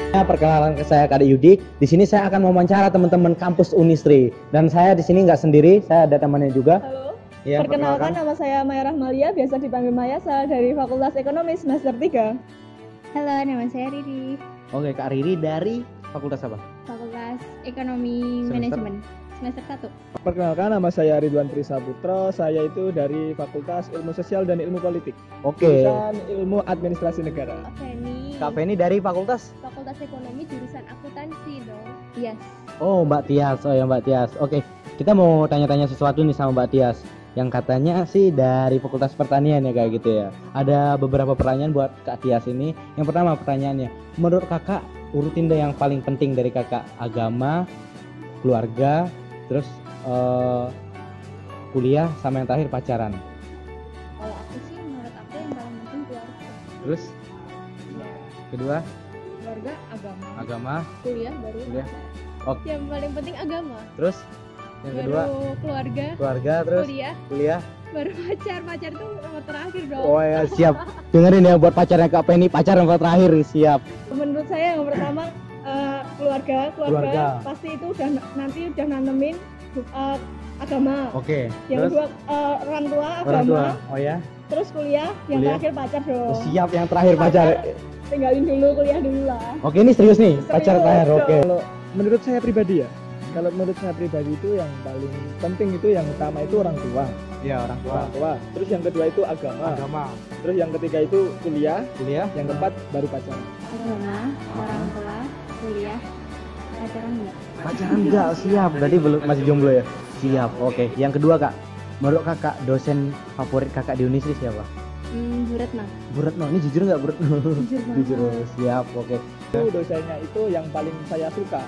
Perkenalan saya Kak Yudi. Di sini saya akan mewawancara teman-teman kampus Unisri. Dan saya di sini nggak sendiri, saya ada temannya juga. Halo. Ya, Perkenalkan nama saya Maya Rahmalia, biasa dipanggil Maya, saya dari Fakultas Ekonomi semester 3. Halo, nama saya Riri. Oke, Kak Riri dari fakultas apa? Fakultas Ekonomi Manajemen semester 1. Perkenalkan, nama saya Ridwan Trisaputra. Saya itu dari Fakultas Ilmu Sosial dan Ilmu Politik. Oke. Jurusan Ilmu Administrasi Negara. Kak Feni dari fakultas? Fakultas Ekonomi jurusan akuntansi dong. Yes. Oh, Mbak Tias. Oh ya, Mbak Tias. Oke, kita mau tanya-tanya sesuatu nih sama Mbak Tias. Yang katanya sih dari Fakultas Pertanian ya kayak gitu ya. Ada beberapa pertanyaan buat Kak Tias ini. Yang pertama pertanyaannya, menurut Kakak urutin deh yang paling penting dari Kakak, agama, keluarga, terus kuliah, sama yang terakhir pacaran. Kalau aku sih, menurut aku yang paling penting keluarga. Terus Ya, kedua keluarga, agama, kuliah baru. kuliah. Oke. Yang paling penting agama. Terus yang kedua Baru keluarga, terus kuliah. baru pacar. Pacar tuh nomor terakhir dong. Oh ya, siap. Dengerin ya buat pacarnya Kak Penny, pacar yang terakhir, siap. Menurut saya yang pertama keluarga pasti itu nanti udah nanemin agama. Oke. Yang Terus kedua orang tua, orang agama. tua. Oh ya. Terus kuliah, yang terakhir pacar dong. Oh, siap, yang terakhir pacar. Tinggalin dulu, kuliah dulu lah. Oke, ini serius nih, pacar Serius, terakhir. dong. Oke. Kalau menurut saya pribadi ya, kalau menurut saya pribadi itu yang paling penting itu yang utama itu orang tua. Iya, orang tua. Orang tua. Terus yang kedua itu agama. Agama, Terus yang ketiga itu kuliah. kuliah. Yang keempat baru pacaran. Agama, orang tua, kuliah, pacaran enggak? Pacaran enggak, siap. Berarti belum, masih jomblo ya? Siap. Oke. Yang kedua, Kak. Menurut Kakak dosen favorit Kakak di Unisri siapa? Bu Retno. Bu Retno. Ini jujur enggak, Bu Retno? Jujur banget. Jujur. Siap. Oke. Itu dosennya itu yang paling saya suka.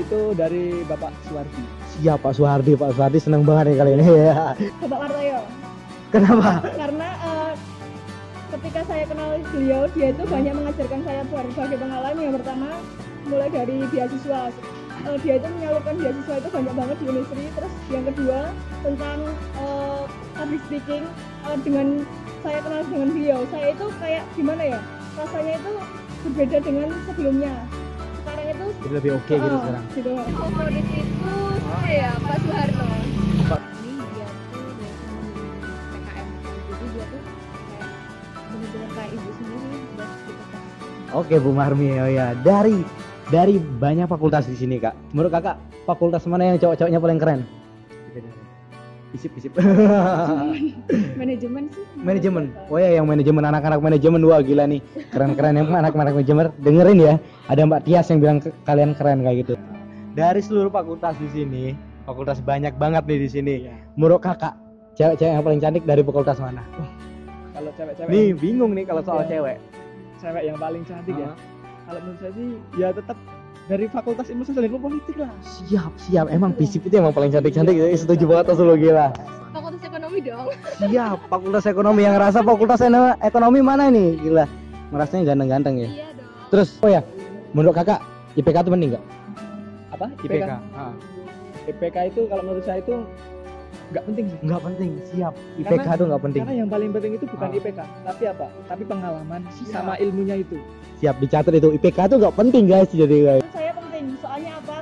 Itu dari Bapak Suwardi. Siap, Pak Suhardi. Pak Suhardi seneng banget nih kali ini. Ya. Bapak Wartoyo. Kenapa? Karena ketika saya kenal beliau, dia itu banyak mengajarkan saya berbagai pengalaman. Yang pertama mulai dari beasiswa, dia itu menyalurkan beasiswa itu banyak banget di Unisri. Terus yang kedua tentang public speaking, dengan saya kenal dengan beliau, saya itu kayak gimana ya, rasanya itu berbeda dengan sebelumnya. Sekarang itu Jadi lebih oke gitu sekarang. gitu. Favorit itu saya Pak Soeharto. Ini dia tuh dosen PKM, jadi dia tuh kayak bener-bener kayak ibu sendiri buat kita. Oke, Bu Marmi. Oh ya, dari banyak fakultas di sini, Kak. Menurut Kakak fakultas mana yang cowok-cowoknya paling keren? Isip. Manajemen sih. Manajemen. Oh ya, yang manajemen, anak-anak manajemen, wah gila nih. Keren-keren yang anak-anak manajemen. Dengerin ya. Ada Mbak Tias yang bilang kalian keren kayak gitu. Dari seluruh fakultas di sini, fakultas banyak banget nih di sini. Menurut Kakak, cewek-cewek yang paling cantik dari fakultas mana? Kalau cewek-cewek Nih, bingung nih kalau soal Iya. cewek. cewek yang paling cantik ya. Kalau menurut saya sih ya tetap dari Fakultas Ilmu Sosial dan Ilmu Politik lah. Siap. Emang FISIP itu emang paling cantik-cantik. Setuju banget tuh lu, gila. Fakultas Ekonomi dong. Siap, fakultas ekonomi. Yang ngerasa fakultas ekonomi mana nih? Gila, ngerasanya ganteng-ganteng ya. Iya dong. Terus, oh ya, menurut Kakak IPK itu penting nggak? Apa? IPK. IPK itu kalau menurut saya itu nggak penting sih. Nggak penting, siap. IPK itu nggak penting. Karena yang paling penting itu bukan IPK, tapi apa? Tapi pengalaman sama ilmunya itu. Siap, dicatat itu. IPK itu nggak penting guys, jadi guys. Menurut saya penting, soalnya apa,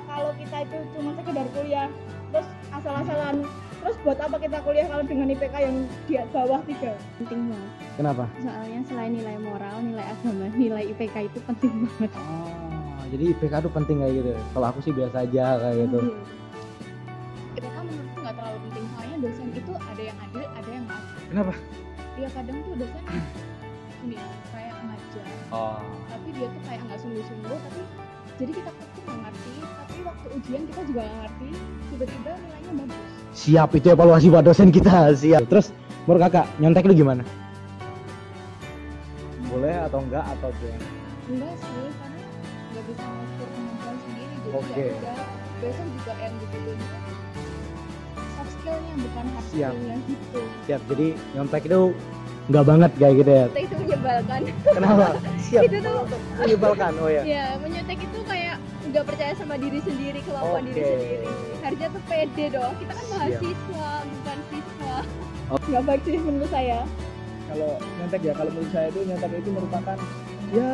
kalau kita itu cuma sekedar kuliah terus asal-asalan, terus buat apa kita kuliah kalau dengan IPK yang di bawah 3? Penting banget. Kenapa? Soalnya selain nilai moral, nilai agama, nilai IPK itu penting banget. Oh, jadi IPK itu penting kayak gitu. Kalau aku sih biasa aja kayak gitu. IPK menurutku nggak terlalu penting, soalnya dosen itu ada yang adil, ada yang nggak adil. Kenapa? Ya kadang tuh dosen ini kayak ngajar, Oh, tapi dia tuh kayak nggak sungguh-sungguh, tapi jadi kita tuh nggak ngerti, tapi waktu ujian kita juga nggak ngerti, tiba-tiba nilainya bagus. siap, itu evaluasi buat dosen kita. Siap. Terus, menurut Kakak, nyontek itu gimana? Boleh atau enggak atau gimana? Enggak sih, karena nggak bisa mengukur kemampuan sendiri, jadi Oke. ya udah besok juga yang dibutuhin soft skillnya bukan hard Siap. skillnya gitu. Siap, jadi nyontek itu enggak banget kayak gitu ya. Itu menyebalkan. Kenapa? Siap. Itu tuh Menyebalkan. Oh ya. ya menyontek itu kayak nggak percaya sama diri sendiri, kemampuan diri Oke. sendiri. Harusnya tuh pede dong, kita kan Siap. mahasiswa bukan siswa. Nggak baik sih menurut saya. Kalau nyontek ya, kalau menurut saya itu nyontek itu merupakan ya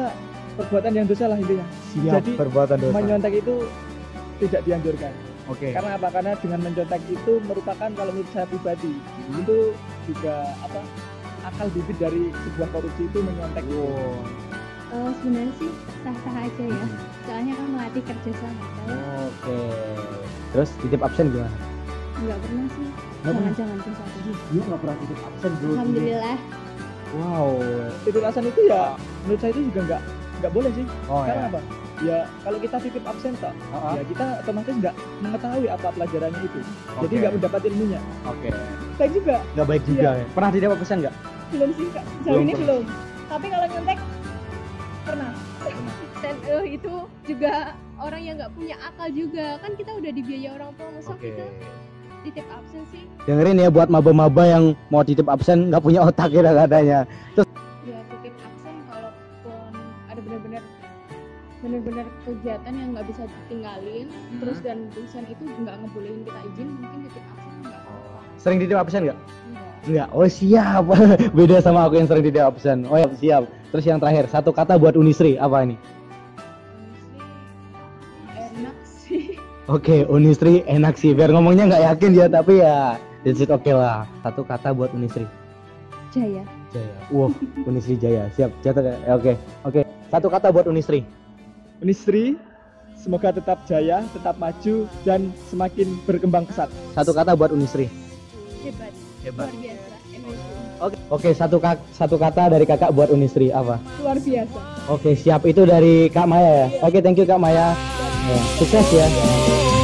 perbuatan yang dosa lah intinya. Jadi perbuatan dosa. menyontek itu tidak dianjurkan. Oke. Karena apa? Karena dengan menyontek itu merupakan kalau menurut saya pribadi itu juga apa? Akal bibit dari sebuah korupsi itu menyontek. Sebenarnya sih sah-sah aja ya. Soalnya kan melatih kerjasama. Oke. Terus titip absen gimana? Enggak pernah sih. Nggak pernah? Jangan dosa. Dia nggak pernah titip absen bro. Alhamdulillah. Wow. Titip absen itu ya menurut saya itu juga nggak boleh sih. Oh Karena ya. apa? Ya kalau kita titip absen toh, Oh, ya kita otomatis nggak mengetahui apa pelajarannya itu. Jadi Oke. nggak mendapat ilmunya. Oke. Baik juga. Nggak baik juga ya. Pernah titip absen nggak? Belum sih Kak. Belum Sejauh ini pernah. belum. Tapi kalau nyontek pernah. Dan itu juga orang yang nggak punya akal juga. Kan kita udah dibiayai orang tua, masa kita titip absen sih? Dengerin ya buat maba-maba yang mau titip absen nggak punya otak ya katanya. Ya titip absen kalaupun ada benar-benar kegiatan yang nggak bisa ditinggalin, terus dan dosen itu nggak ngebolehin kita izin, mungkin titip absen nggak apa-apa. Sering titip absen nggak? Enggak. Enggak. Oh siap. Beda sama aku yang sering titip absen. Oh ya siap. Terus yang terakhir satu kata buat Unisri apa ini? Enak sih. Oke, Unisri enak sih. Biar ngomongnya nggak yakin dia tapi ya that's it, oke lah. Satu kata buat Unisri. Jaya. Jaya. Wow, Unisri Jaya. Siap. Catat ya. Oke. Satu kata buat Unisri. Unisri semoga tetap jaya, tetap maju dan semakin berkembang pesat. Satu kata buat Unisri. Hebat. Hebat. Luar biasa. Amazing. Oke, satu kata dari kakak buat Unisri apa? Luar biasa. Oke, siap. Itu dari Kak Maya ya. Oke, thank you Kak Maya. Ya, sukses ya.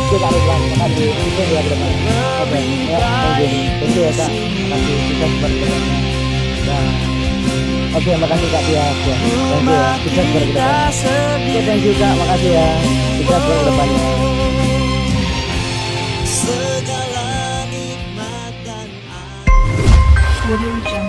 Kita harus lakukan di itu ya ke depan. Oke, ya, thank you ya Kak. Makasih sukses berkedepannya. Nah, oke, makasih Kak Tia. Ya, thank you ya. Sukses berkedepannya. Oke, thank you Kak. Makasih ya. Sukses berkedepannya. Segala nikmat dan Audio Jungle.